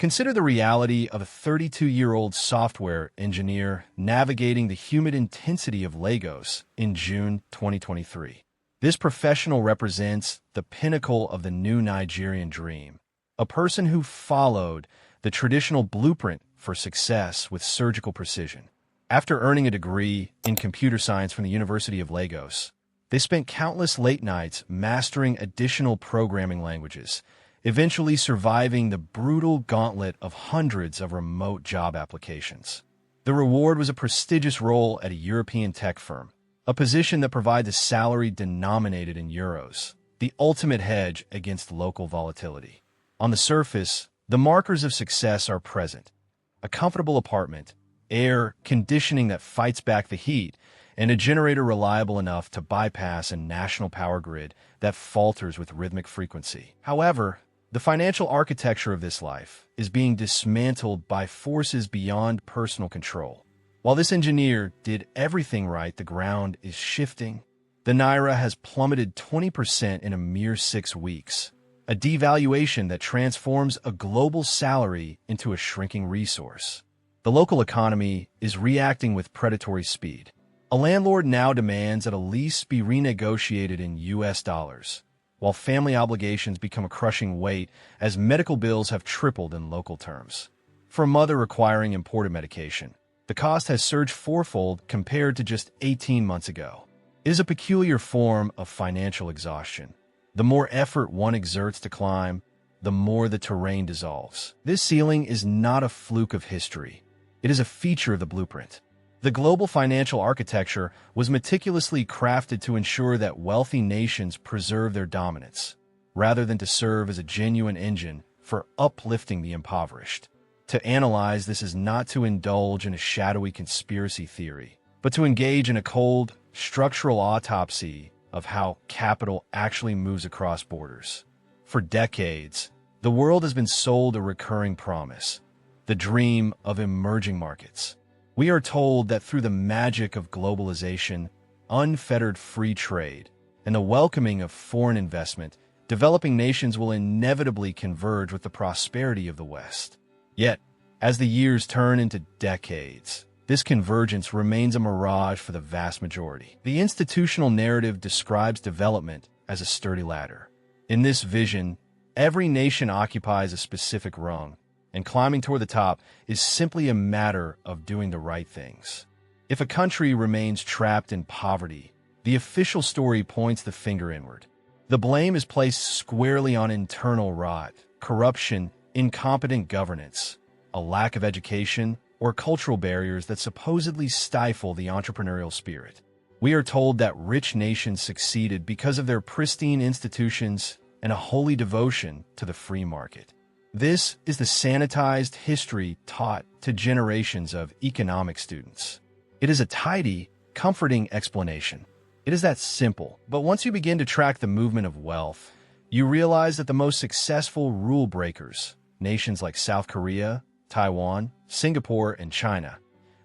Consider the reality of a 32-year-old software engineer navigating the humid intensity of Lagos in June 2023. This professional represents the pinnacle of the new Nigerian dream, a person who followed the traditional blueprint for success with surgical precision. After earning a degree in computer science from the University of Lagos, they spent countless late nights mastering additional programming languages, eventually surviving the brutal gauntlet of hundreds of remote job applications. The reward was a prestigious role at a European tech firm, a position that provides a salary denominated in euros, the ultimate hedge against local volatility. On the surface, the markers of success are present: a comfortable apartment, air conditioning that fights back the heat, and a generator reliable enough to bypass a national power grid that falters with rhythmic frequency. However, the financial architecture of this life is being dismantled by forces beyond personal control. While this engineer did everything right, the ground is shifting. The naira has plummeted 20% in a mere 6 weeks, a devaluation that transforms a global salary into a shrinking resource. The local economy is reacting with predatory speed. A landlord now demands that a lease be renegotiated in US dollars, while family obligations become a crushing weight as medical bills have tripled in local terms. For a mother requiring imported medication, the cost has surged fourfold compared to just 18 months ago. It is a peculiar form of financial exhaustion. The more effort one exerts to climb, the more the terrain dissolves. This ceiling is not a fluke of history. It is a feature of the blueprint. The global financial architecture was meticulously crafted to ensure that wealthy nations preserve their dominance, rather than to serve as a genuine engine for uplifting the impoverished. To analyze this is not to indulge in a shadowy conspiracy theory, but to engage in a cold, structural autopsy of how capital actually moves across borders. For decades, the world has been sold a recurring promise: the dream of emerging markets. We are told that through the magic of globalization, unfettered free trade, and the welcoming of foreign investment, developing nations will inevitably converge with the prosperity of the West. Yet, as the years turn into decades, this convergence remains a mirage for the vast majority. The institutional narrative describes development as a sturdy ladder. In this vision, every nation occupies a specific rung, and climbing toward the top is simply a matter of doing the right things. If a country remains trapped in poverty, the official story points the finger inward. The blame is placed squarely on internal rot, corruption, incompetent governance, a lack of education, or cultural barriers that supposedly stifle the entrepreneurial spirit. We are told that rich nations succeeded because of their pristine institutions and a holy devotion to the free market. This is the sanitized history taught to generations of economic students. It is a tidy, comforting explanation. It is that simple, but once you begin to track the movement of wealth, you realize that the most successful rule breakers, nations like South Korea, Taiwan, Singapore, and China,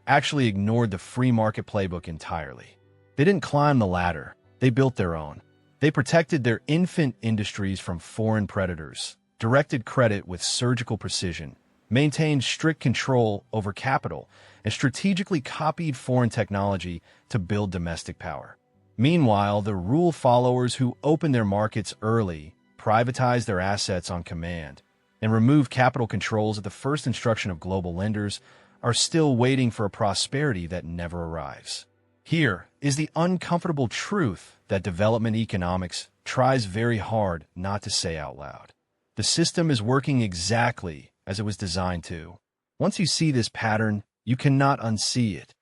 actually ignored the free market playbook entirely. They didn't climb the ladder, they built their own. They protected their infant industries from foreign predators, directed credit with surgical precision, maintained strict control over capital, and strategically copied foreign technology to build domestic power. Meanwhile, the rule followers who opened their markets early, privatized their assets on command, and removed capital controls at the first instruction of global lenders are still waiting for a prosperity that never arrives. Here is the uncomfortable truth that development economics tries very hard not to say out loud. The system is working exactly as it was designed to. Once you see this pattern, you cannot unsee it.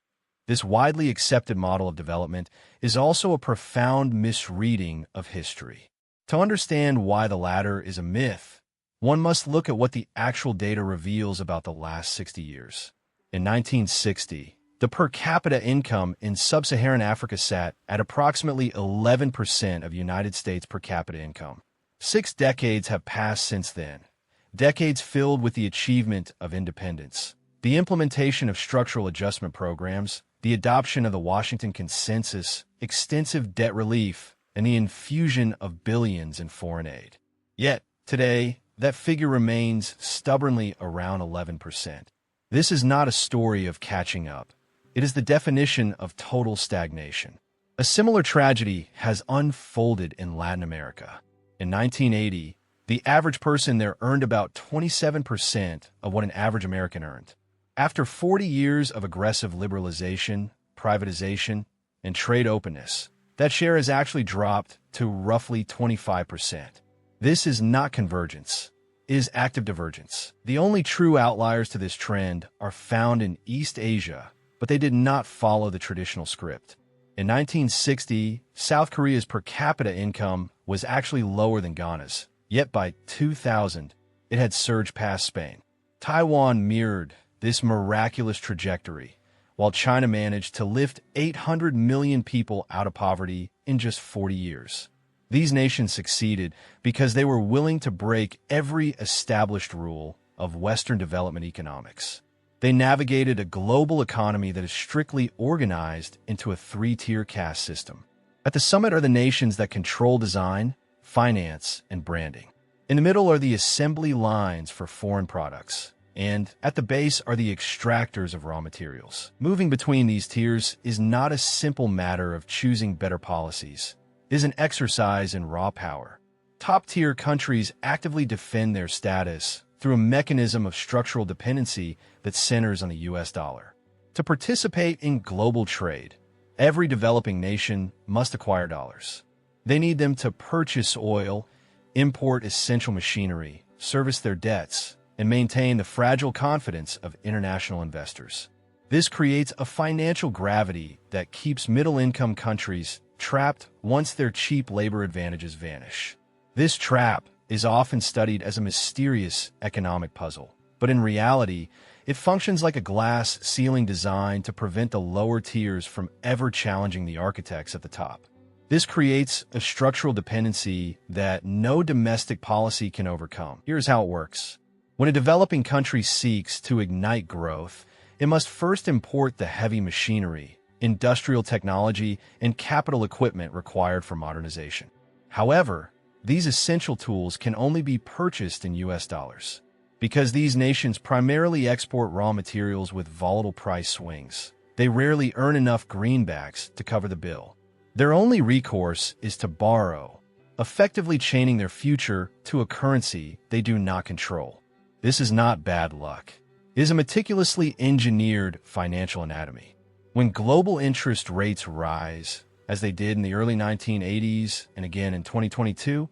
This widely accepted model of development is also a profound misreading of history. To understand why the latter is a myth, one must look at what the actual data reveals about the last 60 years. In 1960, the per capita income in sub-Saharan Africa sat at approximately 11% of United States per capita income. 6 decades have passed since then, decades filled with the achievement of independence, the implementation of structural adjustment programs, the adoption of the Washington Consensus, extensive debt relief, and the infusion of billions in foreign aid. Yet, today, that figure remains stubbornly around 11%. This is not a story of catching up. It is the definition of total stagnation. A similar tragedy has unfolded in Latin America. In 1980, the average person there earned about 27% of what an average American earned. After 40 years of aggressive liberalization, privatization, and trade openness, that share has actually dropped to roughly 25%. This is not convergence. It is active divergence. The only true outliers to this trend are found in East Asia, but they did not follow the traditional script. In 1960, South Korea's per capita income was actually lower than Ghana's, yet by 2000, it had surged past Spain. Taiwan mirrored this miraculous trajectory, while China managed to lift 800 million people out of poverty in just 40 years. These nations succeeded because they were willing to break every established rule of Western development economics. They navigated a global economy that is strictly organized into a three-tier caste system. At the summit are the nations that control design, finance, and branding. In the middle are the assembly lines for foreign products. And at the base are the extractors of raw materials. Moving between these tiers is not a simple matter of choosing better policies. It is an exercise in raw power. Top-tier countries actively defend their status through a mechanism of structural dependency that centers on the US dollar. To participate in global trade, every developing nation must acquire dollars. They need them to purchase oil, import essential machinery, service their debts, and maintain the fragile confidence of international investors. This creates a financial gravity that keeps middle-income countries trapped once their cheap labor advantages vanish. This trap is often studied as a mysterious economic puzzle, but in reality, it functions like a glass ceiling designed to prevent the lower tiers from ever challenging the architects at the top. This creates a structural dependency that no domestic policy can overcome. Here's how it works. When a developing country seeks to ignite growth, it must first import the heavy machinery, industrial technology, and capital equipment required for modernization. However, these essential tools can only be purchased in US dollars. Because these nations primarily export raw materials with volatile price swings, they rarely earn enough greenbacks to cover the bill. Their only recourse is to borrow, effectively chaining their future to a currency they do not control. This is not bad luck. It is a meticulously engineered financial anatomy. When global interest rates rise, as they did in the early 1980s and again in 2022,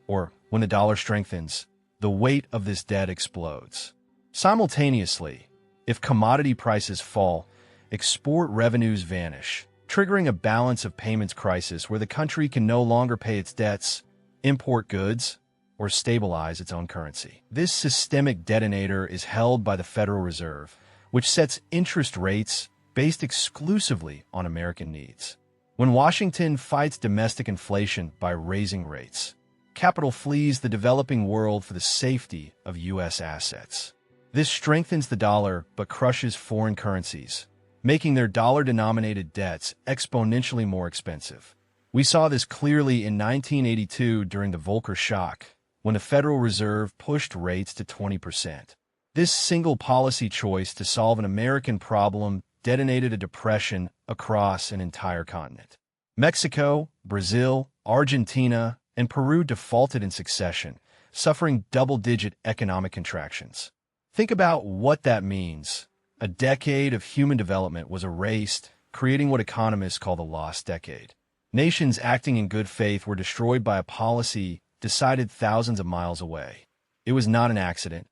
or when the dollar strengthens, the weight of this debt explodes. Simultaneously, if commodity prices fall, export revenues vanish, triggering a balance of payments crisis where the country can no longer pay its debts, import goods, or stabilize its own currency. This systemic detonator is held by the Federal Reserve, which sets interest rates based exclusively on American needs. When Washington fights domestic inflation by raising rates, capital flees the developing world for the safety of U.S. assets. This strengthens the dollar but crushes foreign currencies, making their dollar-denominated debts exponentially more expensive. We saw this clearly in 1982 during the Volcker shock, when the Federal Reserve pushed rates to 20%. This single policy choice to solve an American problem detonated a depression across an entire continent. Mexico, Brazil, Argentina, and Peru defaulted in succession, suffering double-digit economic contractions. Think about what that means. A decade of human development was erased, creating what economists call the lost decade. Nations acting in good faith were destroyed by a policy decided thousands of miles away. It was not an accident.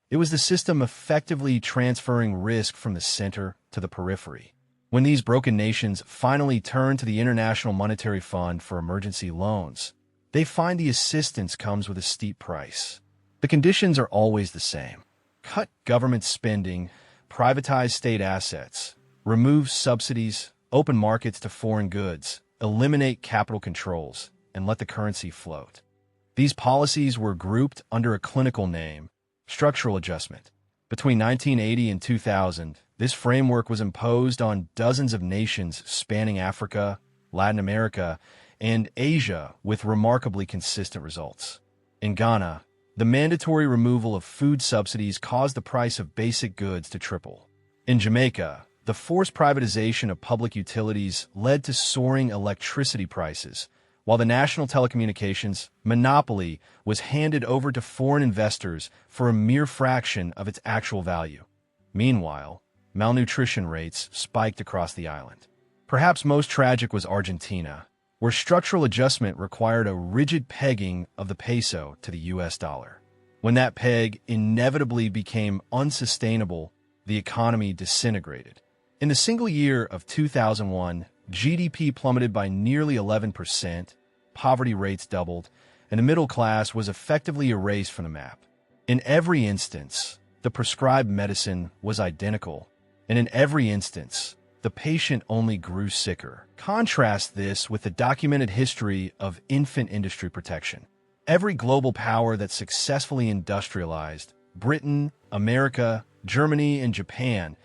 It was the system effectively transferring risk from the center to the periphery. When these broken nations finally turn to the International Monetary Fund for emergency loans, they find the assistance comes with a steep price. The conditions are always the same. Cut government spending, privatize state assets, remove subsidies, open markets to foreign goods, eliminate capital controls, and let the currency float. These policies were grouped under a clinical name, structural adjustment. Between 1980 and 2000, this framework was imposed on dozens of nations spanning Africa, Latin America, and Asia with remarkably consistent results. In Ghana, The mandatory removal of food subsidies caused the price of basic goods to triple. In Jamaica, the forced privatization of public utilities led to soaring electricity prices, while the national telecommunications monopoly was handed over to foreign investors for a mere fraction of its actual value. Meanwhile, malnutrition rates spiked across the island. Perhaps most tragic was Argentina, where structural adjustment required a rigid pegging of the peso to the US dollar. When that peg inevitably became unsustainable, the economy disintegrated. In the single year of 2001, GDP plummeted by nearly 11%, poverty rates doubled, and the middle class was effectively erased from the map. In every instance, the prescribed medicine was identical, and in every instance, the patient only grew sicker. Contrast this with the documented history of infant industry protection. Every global power that successfully industrialized, Britain, America, Germany, and Japan,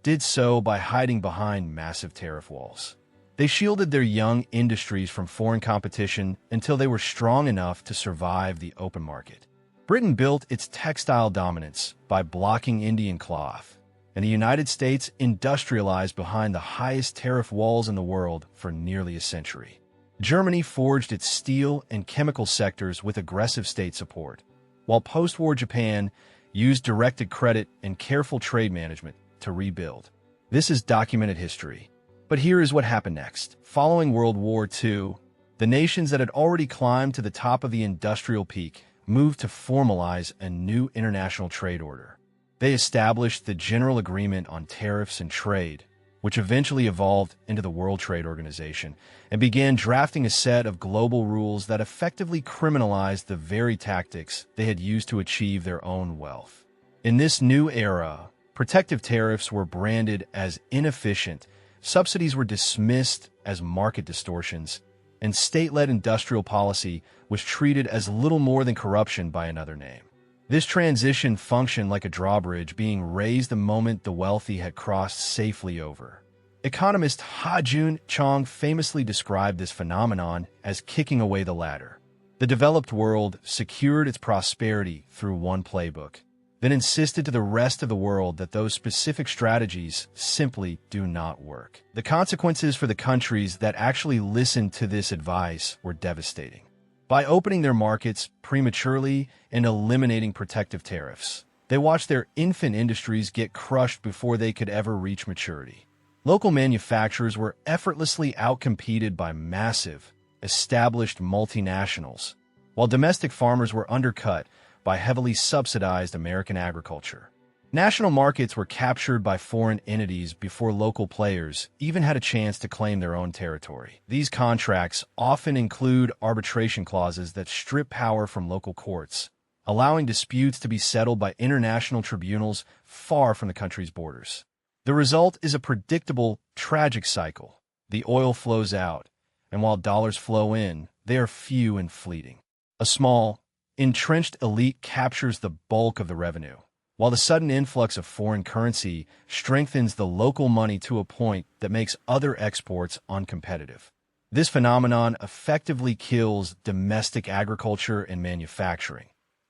did so by hiding behind massive tariff walls. They shielded their young industries from foreign competition until they were strong enough to survive the open market. Britain built its textile dominance by blocking Indian cloth, and the United States industrialized behind the highest tariff walls in the world for nearly a century. Germany forged its steel and chemical sectors with aggressive state support, while post-war Japan used directed credit and careful trade management to rebuild. This is documented history. But here is what happened next. Following World War II, the nations that had already climbed to the top of the industrial peak moved to formalize a new international trade order. They established the General Agreement on Tariffs and Trade, which eventually evolved into the World Trade Organization, and began drafting a set of global rules that effectively criminalized the very tactics they had used to achieve their own wealth. In this new era, protective tariffs were branded as inefficient, subsidies were dismissed as market distortions, and state-led industrial policy was treated as little more than corruption by another name. This transition functioned like a drawbridge being raised the moment the wealthy had crossed safely over. Economist Ha-Joon Chong famously described this phenomenon as kicking away the ladder. The developed world secured its prosperity through one playbook, then insisted to the rest of the world that those specific strategies simply do not work. The consequences for the countries that actually listened to this advice were devastating. By opening their markets prematurely and eliminating protective tariffs, they watched their infant industries get crushed before they could ever reach maturity. Local manufacturers were effortlessly outcompeted by massive, established multinationals, while domestic farmers were undercut by heavily subsidized American agriculture. National markets were captured by foreign entities before local players even had a chance to claim their own territory. These contracts often include arbitration clauses that strip power from local courts, allowing disputes to be settled by international tribunals far from the country's borders. The result is a predictable, tragic cycle. The oil flows out, and while dollars flow in, they are few and fleeting. A small, entrenched elite captures the bulk of the revenue, while the sudden influx of foreign currency strengthens the local money to a point that makes other exports uncompetitive. This phenomenon effectively kills domestic agriculture and manufacturing,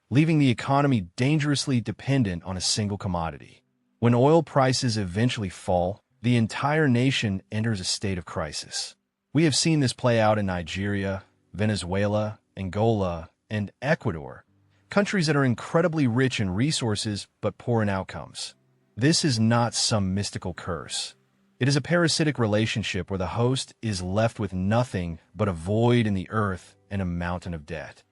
leaving the economy dangerously dependent on a single commodity. When oil prices eventually fall, the entire nation enters a state of crisis. We have seen this play out in Nigeria, Venezuela, Angola, and Ecuador, countries that are incredibly rich in resources but poor in outcomes. This is not some mystical curse. It is a parasitic relationship where the host is left with nothing but a void in the earth and a mountain of debt.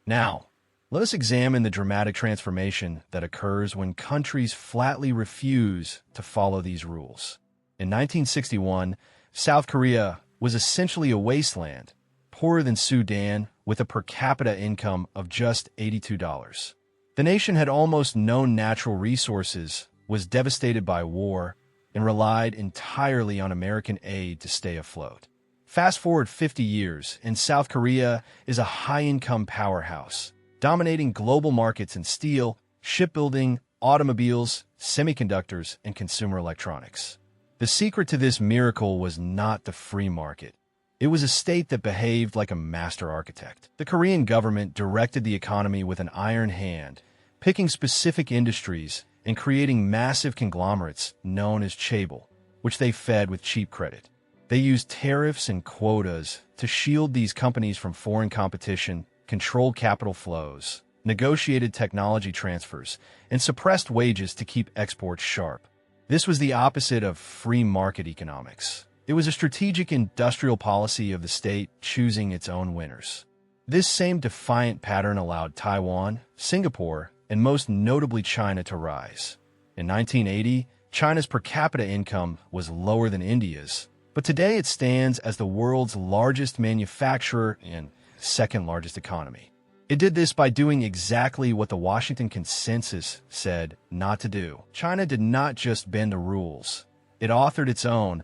Now, let us examine the dramatic transformation that occurs when countries flatly refuse to follow these rules. In 1961, South Korea was essentially a wasteland, poorer than Sudan, with a per capita income of just $82. The nation had almost no natural resources, was devastated by war, and relied entirely on American aid to stay afloat. Fast forward 50 years, and South Korea is a high-income powerhouse, dominating global markets in steel, shipbuilding, automobiles, semiconductors, and consumer electronics. The secret to this miracle was not the free market. It was a state that behaved like a master architect. The Korean government directed the economy with an iron hand, picking specific industries and creating massive conglomerates known as chaebol, which they fed with cheap credit. They used tariffs and quotas to shield these companies from foreign competition, controlled capital flows, negotiated technology transfers, and suppressed wages to keep exports sharp. This was the opposite of free market economics. It was a strategic industrial policy of the state choosing its own winners. This same defiant pattern allowed Taiwan, Singapore, and most notably China to rise. In 1980, China's per capita income was lower than India's, but today it stands as the world's largest manufacturer and second largest economy. It did this by doing exactly what the Washington Consensus said not to do. China did not just bend the rules. It authored its own,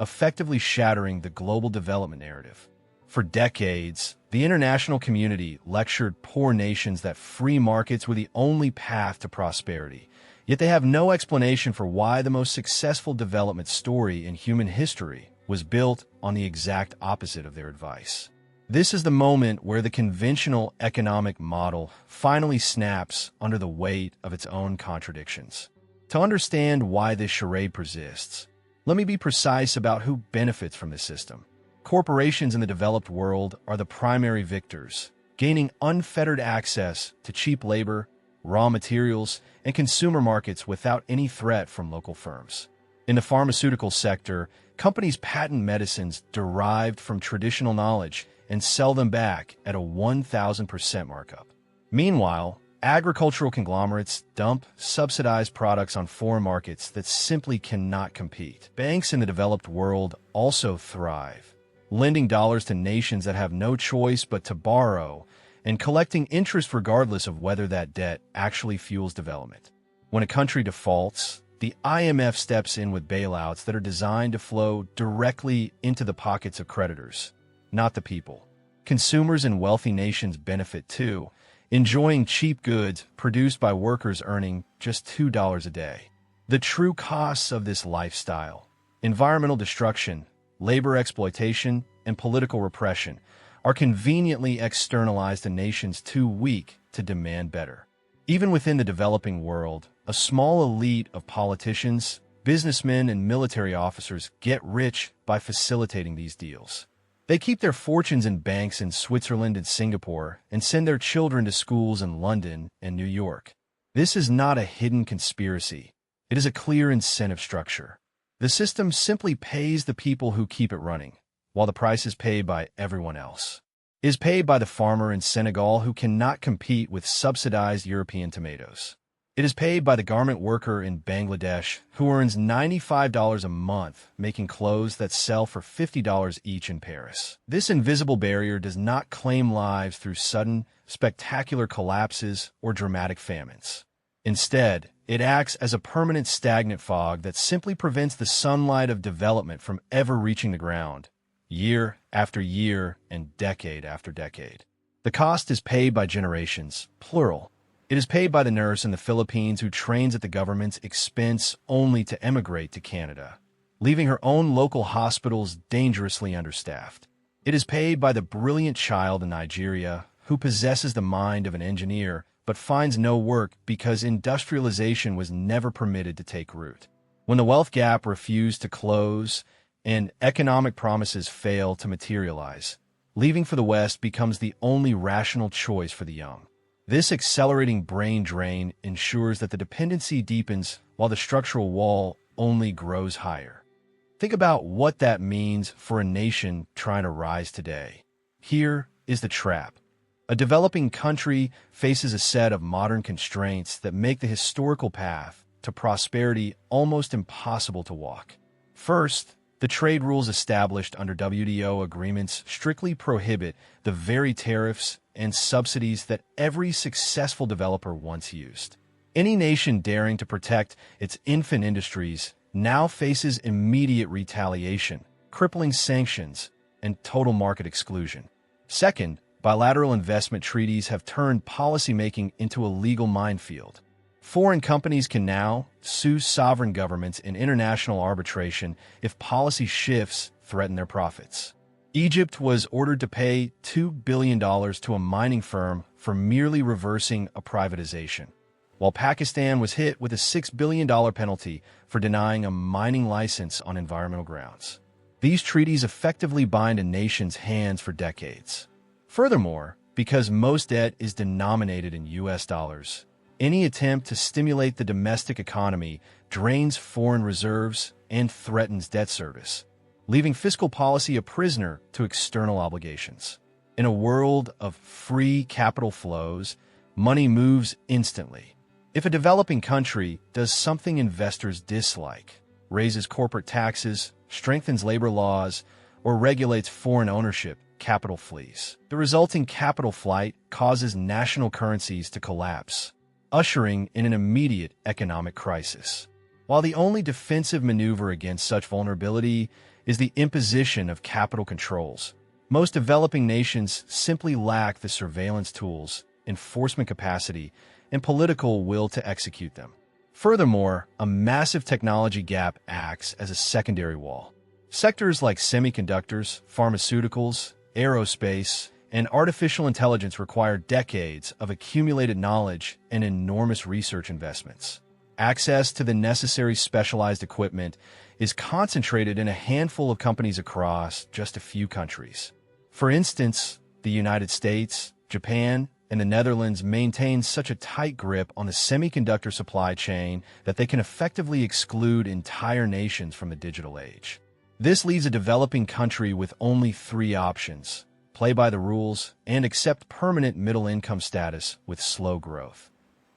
effectively shattering the global development narrative. For decades, the international community lectured poor nations that free markets were the only path to prosperity, yet they have no explanation for why the most successful development story in human history was built on the exact opposite of their advice. This is the moment where the conventional economic model finally snaps under the weight of its own contradictions. To understand why this charade persists, let me be precise about who benefits from this system. Corporations in the developed world are the primary victors, gaining unfettered access to cheap labor, raw materials, and consumer markets without any threat from local firms. In the pharmaceutical sector, companies patent medicines derived from traditional knowledge and sell them back at a 1,000% markup. Meanwhile, agricultural conglomerates dump subsidized products on foreign markets that simply cannot compete. Banks in the developed world also thrive, lending dollars to nations that have no choice but to borrow and collecting interest regardless of whether that debt actually fuels development. When a country defaults, the IMF steps in with bailouts that are designed to flow directly into the pockets of creditors, not the people. Consumers in wealthy nations benefit too, enjoying cheap goods produced by workers earning just $2 a day. The true costs of this lifestyle, environmental destruction, labor exploitation, and political repression, are conveniently externalized to nations too weak to demand better. Even within the developing world, a small elite of politicians, businessmen, and military officers get rich by facilitating these deals. They keep their fortunes in banks in Switzerland and Singapore and send their children to schools in London and New York. This is not a hidden conspiracy. It is a clear incentive structure. The system simply pays the people who keep it running, while the price is paid by everyone else. It is paid by the farmer in Senegal who cannot compete with subsidized European tomatoes. It is paid by the garment worker in Bangladesh who earns $95 a month making clothes that sell for $50 each in Paris. This invisible barrier does not claim lives through sudden, spectacular collapses or dramatic famines. Instead, it acts as a permanent stagnant fog that simply prevents the sunlight of development from ever reaching the ground, year after year and decade after decade. The cost is paid by generations, plural. It is paid by the nurse in the Philippines who trains at the government's expense only to emigrate to Canada, leaving her own local hospitals dangerously understaffed. It is paid by the brilliant child in Nigeria who possesses the mind of an engineer but finds no work because industrialization was never permitted to take root. When the wealth gap refused to close and economic promises fail to materialize, leaving for the West becomes the only rational choice for the young. This accelerating brain drain ensures that the dependency deepens while the structural wall only grows higher. Think about what that means for a nation trying to rise today. Here is the trap. A developing country faces a set of modern constraints that make the historical path to prosperity almost impossible to walk. First, the trade rules established under WTO agreements strictly prohibit the very tariffs and subsidies that every successful developer once used. Any nation daring to protect its infant industries now faces immediate retaliation, crippling sanctions, and total market exclusion. Second, bilateral investment treaties have turned policymaking into a legal minefield. Foreign companies can now sue sovereign governments in international arbitration if policy shifts threaten their profits. Egypt was ordered to pay $2 billion to a mining firm for merely reversing a privatization, while Pakistan was hit with a $6 billion penalty for denying a mining license on environmental grounds. These treaties effectively bind a nation's hands for decades. Furthermore, because most debt is denominated in U.S. dollars, any attempt to stimulate the domestic economy drains foreign reserves and threatens debt service, leaving fiscal policy a prisoner to external obligations. In a world of free capital flows, money moves instantly. If a developing country does something investors dislike, raises corporate taxes, strengthens labor laws, or regulates foreign ownership, capital flees. The resulting capital flight causes national currencies to collapse, ushering in an immediate economic crisis. While the only defensive maneuver against such vulnerability is the imposition of capital controls, most developing nations simply lack the surveillance tools, enforcement capacity, and political will to execute them. Furthermore, a massive technology gap acts as a secondary wall. Sectors like semiconductors, pharmaceuticals, aerospace, and artificial intelligence require decades of accumulated knowledge and enormous research investments. Access to the necessary specialized equipment is concentrated in a handful of companies across just a few countries. For instance, the United States, Japan, and the Netherlands maintain such a tight grip on the semiconductor supply chain that they can effectively exclude entire nations from the digital age. This leaves a developing country with only three options: play by the rules and accept permanent middle-income status with slow growth.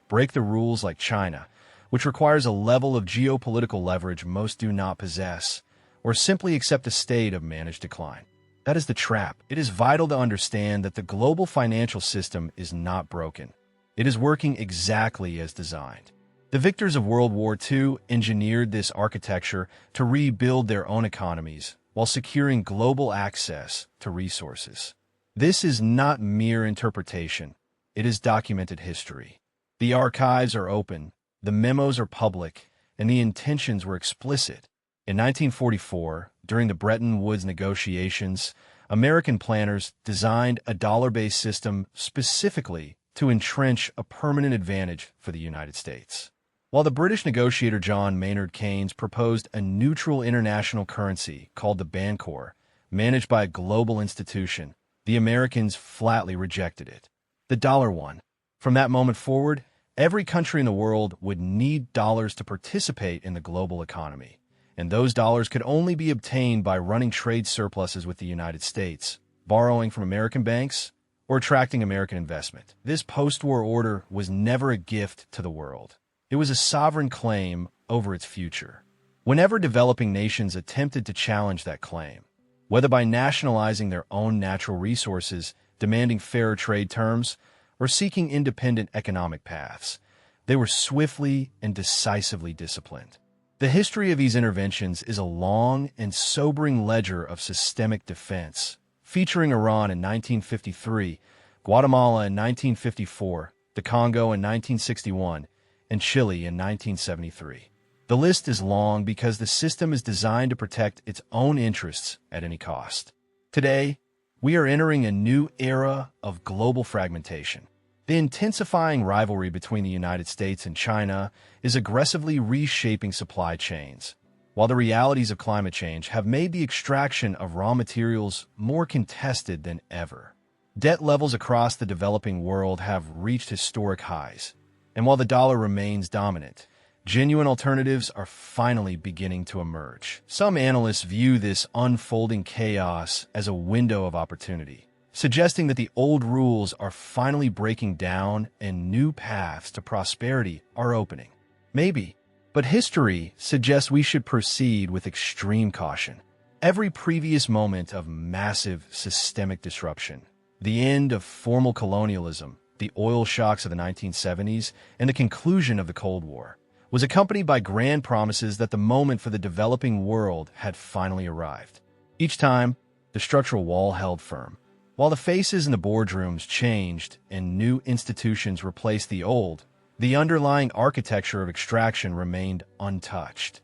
Break the rules like China, which requires a level of geopolitical leverage most do not possess, or simply accept a state of managed decline. That is the trap. It is vital to understand that the global financial system is not broken. It is working exactly as designed. The victors of World War II engineered this architecture to rebuild their own economies while securing global access to resources. This is not mere interpretation. It is documented history. The archives are open, the memos are public, and the intentions were explicit. In 1944, during the Bretton Woods negotiations, American planners designed a dollar-based system specifically to entrench a permanent advantage for the United States. While the British negotiator John Maynard Keynes proposed a neutral international currency called the Bancor, managed by a global institution, the Americans flatly rejected it. The dollar won. From that moment forward, every country in the world would need dollars to participate in the global economy, and those dollars could only be obtained by running trade surpluses with the United States, borrowing from American banks, or attracting American investment. This post-war order was never a gift to the world. It was a sovereign claim over its future. Whenever developing nations attempted to challenge that claim, whether by nationalizing their own natural resources, demanding fairer trade terms, or seeking independent economic paths, they were swiftly and decisively disciplined. The history of these interventions is a long and sobering ledger of systemic defense, featuring Iran in 1953, Guatemala in 1954, the Congo in 1961, and Chile in 1973. The list is long because the system is designed to protect its own interests at any cost. Today, we are entering a new era of global fragmentation. The intensifying rivalry between the United States and China is aggressively reshaping supply chains, while the realities of climate change have made the extraction of raw materials more contested than ever. Debt levels across the developing world have reached historic highs, and while the dollar remains dominant, genuine alternatives are finally beginning to emerge. Some analysts view this unfolding chaos as a window of opportunity, suggesting that the old rules are finally breaking down and new paths to prosperity are opening. Maybe, but history suggests we should proceed with extreme caution. Every previous moment of massive systemic disruption, the end of formal colonialism, the oil shocks of the 1970s, and the conclusion of the Cold War, was accompanied by grand promises that the moment for the developing world had finally arrived. Each time, the structural wall held firm. While the faces in the boardrooms changed and new institutions replaced the old, the underlying architecture of extraction remained untouched.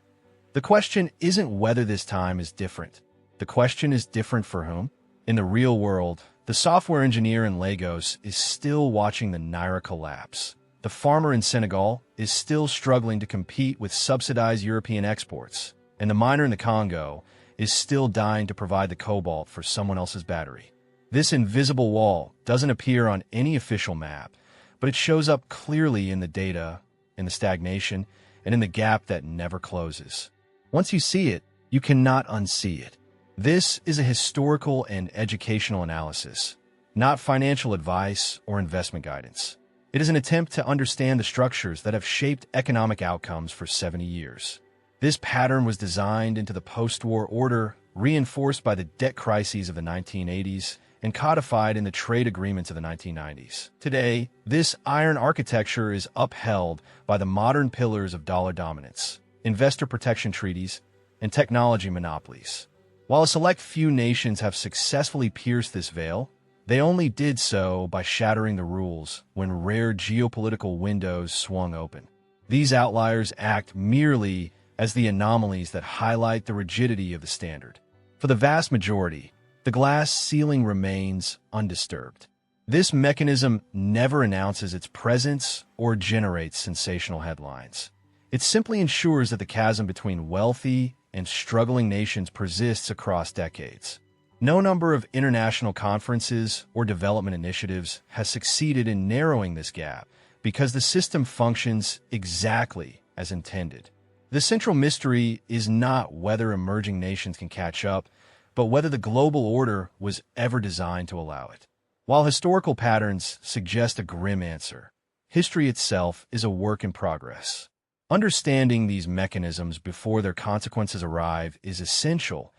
The question isn't whether this time is different. The question is different for whom? In the real world, the software engineer in Lagos is still watching the Naira collapse. The farmer in Senegal is still struggling to compete with subsidized European exports, and the miner in the Congo is still dying to provide the cobalt for someone else's battery. This invisible wall doesn't appear on any official map, but it shows up clearly in the data, in the stagnation, and in the gap that never closes. Once you see it, you cannot unsee it. This is a historical and educational analysis, not financial advice or investment guidance. It is an attempt to understand the structures that have shaped economic outcomes for 70 years. This pattern was designed into the post-war order, reinforced by the debt crises of the 1980s, and codified in the trade agreements of the 1990s. Today, this iron architecture is upheld by the modern pillars of dollar dominance, investor protection treaties, and technology monopolies. While a select few nations have successfully pierced this veil, they only did so by shattering the rules when rare geopolitical windows swung open. These outliers act merely as the anomalies that highlight the rigidity of the standard. For the vast majority, the glass ceiling remains undisturbed. This mechanism never announces its presence or generates sensational headlines. It simply ensures that the chasm between wealthy and struggling nations persists across decades. No number of international conferences or development initiatives has succeeded in narrowing this gap because the system functions exactly as intended. The central mystery is not whether emerging nations can catch up, but whether the global order was ever designed to allow it. While historical patterns suggest a grim answer, history itself is a work in progress. Understanding these mechanisms before their consequences arrive is essential,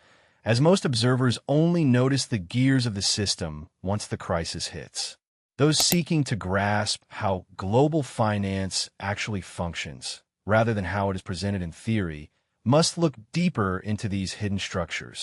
as most observers only notice the gears of the system once the crisis hits. Those seeking to grasp how global finance actually functions, rather than how it is presented in theory, must look deeper into these hidden structures.